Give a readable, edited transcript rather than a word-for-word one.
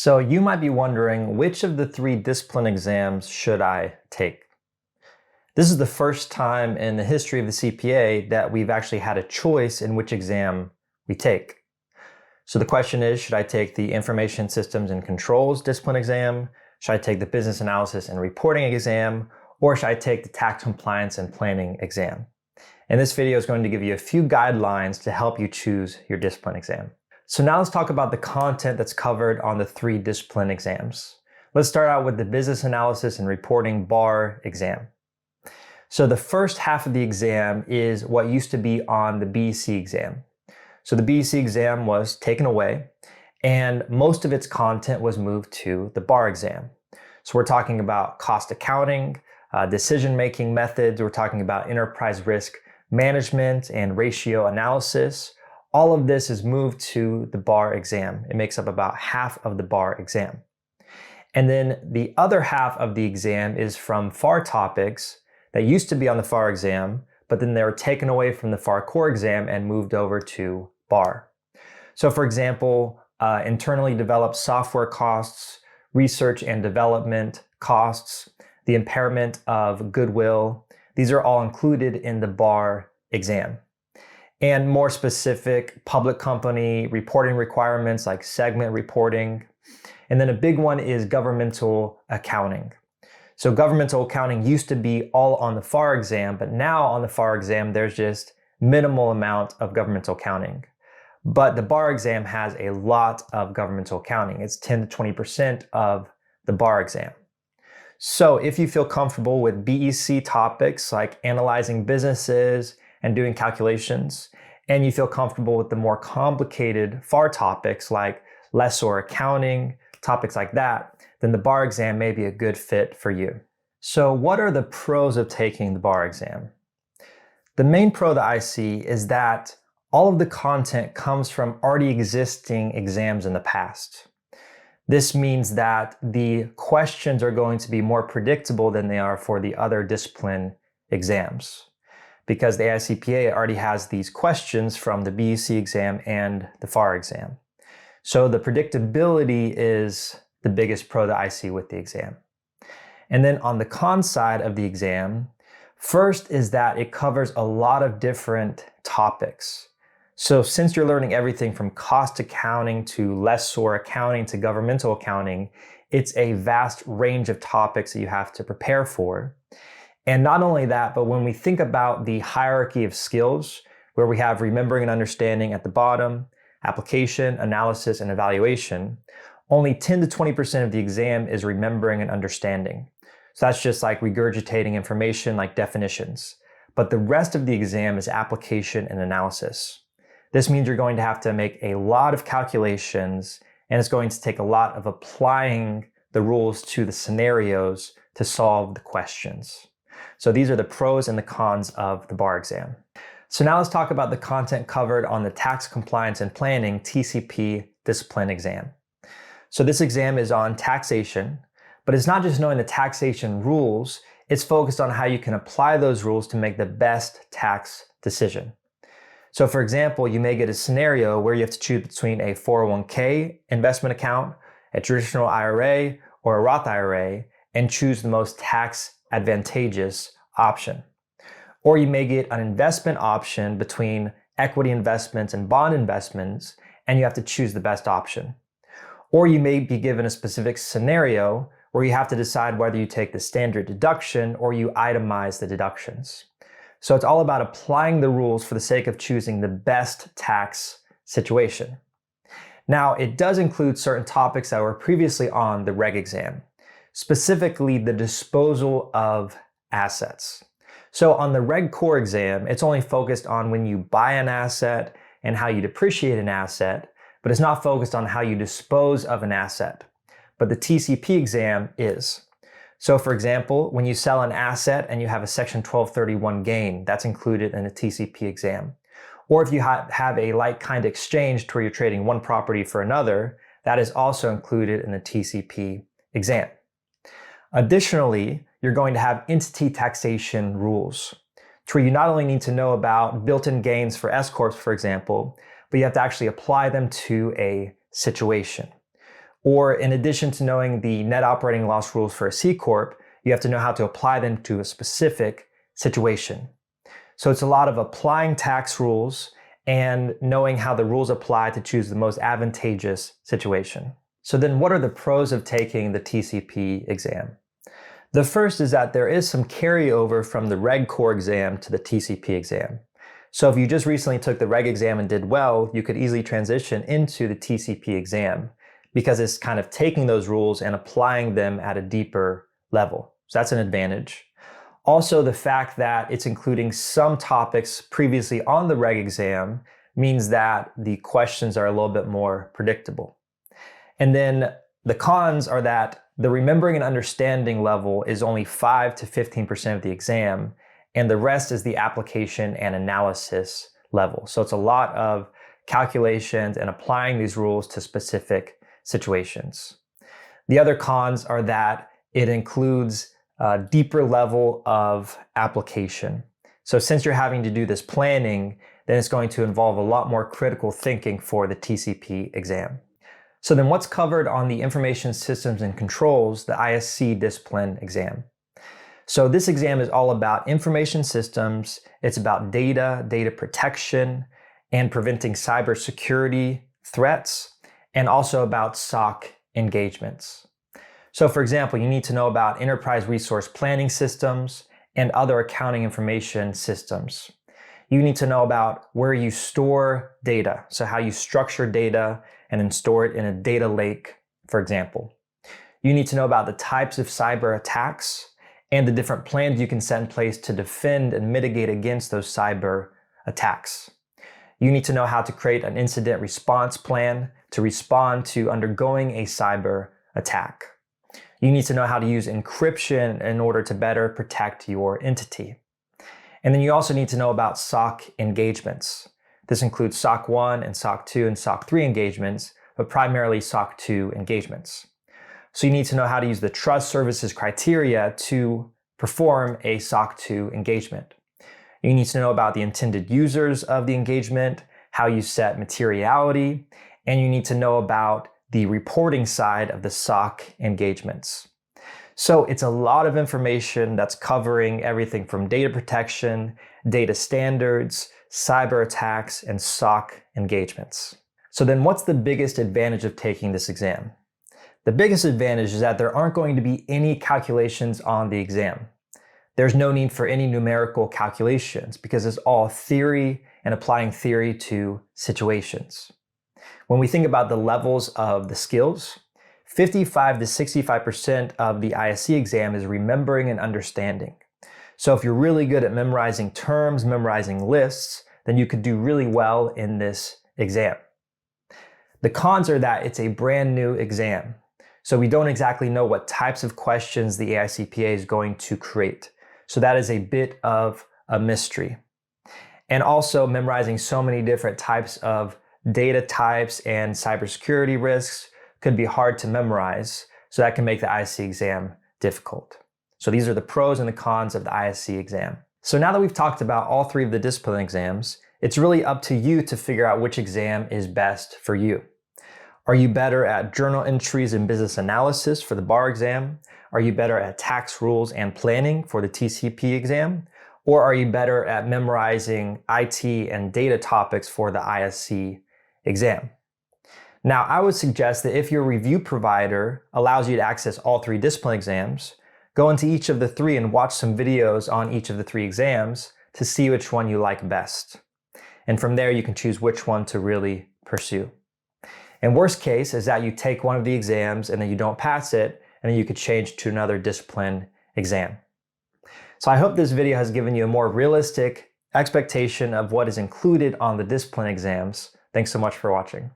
So you might be wondering, which of the 3 discipline exams should I take? This is the first time in the history of the CPA that we've actually had a choice in which exam we take. So the question is, should I take the Information Systems and Controls discipline exam? Should I take the Business Analysis and Reporting exam? Or should I take the Tax Compliance and Planning exam? And this video is going to give you a few guidelines to help you choose your discipline exam. So now let's talk about the content that's covered on the 3 discipline exams. Let's start out with the Business Analysis and Reporting Bar exam. So the first half of the exam is what used to be on the BEC exam. So the BEC exam was taken away and most of its content was moved to the bar exam. So we're talking about cost accounting, decision-making methods, we're talking about enterprise risk management and ratio analysis. All of this is moved to the bar exam. It makes up about half of the bar exam. And then the other half of the exam is from FAR topics that used to be on the FAR exam, but then they were taken away from the FAR core exam and moved over to bar. So for example, internally developed software costs, research and development costs, the impairment of goodwill, these are all included in the bar exam. And more specific public company reporting requirements like segment reporting. And then a big one is governmental accounting. So governmental accounting used to be all on the FAR exam, but now on the FAR exam, there's just minimal amount of governmental accounting. But the bar exam has a lot of governmental accounting. It's 10 to 20% of the bar exam. So if you feel comfortable with BEC topics like analyzing businesses and doing calculations, and you feel comfortable with the more complicated FAR topics like lessor accounting, topics like that, then the bar exam may be a good fit for you. So what are the pros of taking the bar exam? The main pro that I see is that all of the content comes from already existing exams in the past. This means that the questions are going to be more predictable than they are for the other discipline exams, because the AICPA already has these questions from the BEC exam and the FAR exam. So the predictability is the biggest pro that I see with the exam. And then on the con side of the exam, first is that it covers a lot of different topics. So since you're learning everything from cost accounting to lessor accounting to governmental accounting, it's a vast range of topics that you have to prepare for. And not only that, but when we think about the hierarchy of skills, where we have remembering and understanding at the bottom, application, analysis, and evaluation, only 10 to 20% of the exam is remembering and understanding. So that's just like regurgitating information like definitions. But the rest of the exam is application and analysis. This means you're going to have to make a lot of calculations, and it's going to take a lot of applying the rules to the scenarios to solve the questions. So these are the pros and the cons of the bar exam. So now let's talk about the content covered on the Tax Compliance and Planning TCP discipline exam. So this exam is on taxation, but it's not just knowing the taxation rules, it's focused on how you can apply those rules to make the best tax decision. So for example, you may get a scenario where you have to choose between a 401k investment account, a traditional IRA, or a Roth IRA, and choose the most tax advantageous option. Or you may get an investment option between equity investments and bond investments, and you have to choose the best option. Or you may be given a specific scenario where you have to decide whether you take the standard deduction or you itemize the deductions. So it's all about applying the rules for the sake of choosing the best tax situation. Now, it does include certain topics that were previously on the reg exam, specifically the disposal of assets. So on the reg core exam, it's only focused on when you buy an asset and how you depreciate an asset, but it's not focused on how you dispose of an asset. But the TCP exam is. So for example, when you sell an asset and you have a Section 1231 gain, that's included in the TCP exam. Or if you have a like-kind exchange where you're trading one property for another, that is also included in the TCP exam. Additionally, you're going to have entity taxation rules, where you not only need to know about built-in gains for S-corps, for example, but you have to actually apply them to a situation. Or in addition to knowing the net operating loss rules for a C Corp, you have to know how to apply them to a specific situation. So it's a lot of applying tax rules and knowing how the rules apply to choose the most advantageous situation. So then what are the pros of taking the TCP exam? The first is that there is some carryover from the Reg Core exam to the TCP exam. So if you just recently took the Reg exam and did well, you could easily transition into the TCP exam because it's kind of taking those rules and applying them at a deeper level. So that's an advantage. Also, the fact that it's including some topics previously on the Reg exam means that the questions are a little bit more predictable. And then the cons are that the remembering and understanding level is only 5 to 15% of the exam, and the rest is the application and analysis level. So it's a lot of calculations and applying these rules to specific situations. The other cons are that it includes a deeper level of application. So since you're having to do this planning, then it's going to involve a lot more critical thinking for the TCP exam. So then what's covered on the Information Systems and Controls, the ISC discipline exam? So this exam is all about information systems, it's about data protection, and preventing cybersecurity threats, and also about SOC engagements. So for example, you need to know about enterprise resource planning systems and other accounting information systems. You need to know about where you store data, so how you structure data and then store it in a data lake, for example. You need to know about the types of cyber attacks and the different plans you can set in place to defend and mitigate against those cyber attacks. You need to know how to create an incident response plan to respond to undergoing a cyber attack. You need to know how to use encryption in order to better protect your entity. And then you also need to know about SOC engagements. This includes SOC 1 and SOC 2 and SOC 3 engagements, but primarily SOC 2 engagements. So you need to know how to use the trust services criteria to perform a SOC 2 engagement. You need to know about the intended users of the engagement, how you set materiality, and you need to know about the reporting side of the SOC engagements. So it's a lot of information that's covering everything from data protection, data standards, cyber attacks, and SOC engagements. So then what's the biggest advantage of taking this exam? The biggest advantage is that there aren't going to be any calculations on the exam. There's no need for any numerical calculations because it's all theory and applying theory to situations. When we think about the levels of the skills, 55 to 65% of the ISC exam is remembering and understanding. So if you're really good at memorizing terms, memorizing lists, then you could do really well in this exam. The cons are that it's a brand new exam. So we don't exactly know what types of questions the AICPA is going to create. So that is a bit of a mystery. And also memorizing so many different types of data types and cybersecurity risks could be hard to memorize. So that can make the ISC exam difficult. So these are the pros and the cons of the ISC exam. So now that we've talked about all three of the discipline exams, it's really up to you to figure out which exam is best for you. Are you better at journal entries and business analysis for the bar exam? Are you better at tax rules and planning for the TCP exam? Or are you better at memorizing IT and data topics for the ISC exam? Now, I would suggest that if your review provider allows you to access all three discipline exams, go into each of the three and watch some videos on each of the three exams to see which one you like best. And from there, you can choose which one to really pursue. And worst case is that you take one of the exams and then you don't pass it, and then you could change to another discipline exam. So I hope this video has given you a more realistic expectation of what is included on the discipline exams. Thanks so much for watching.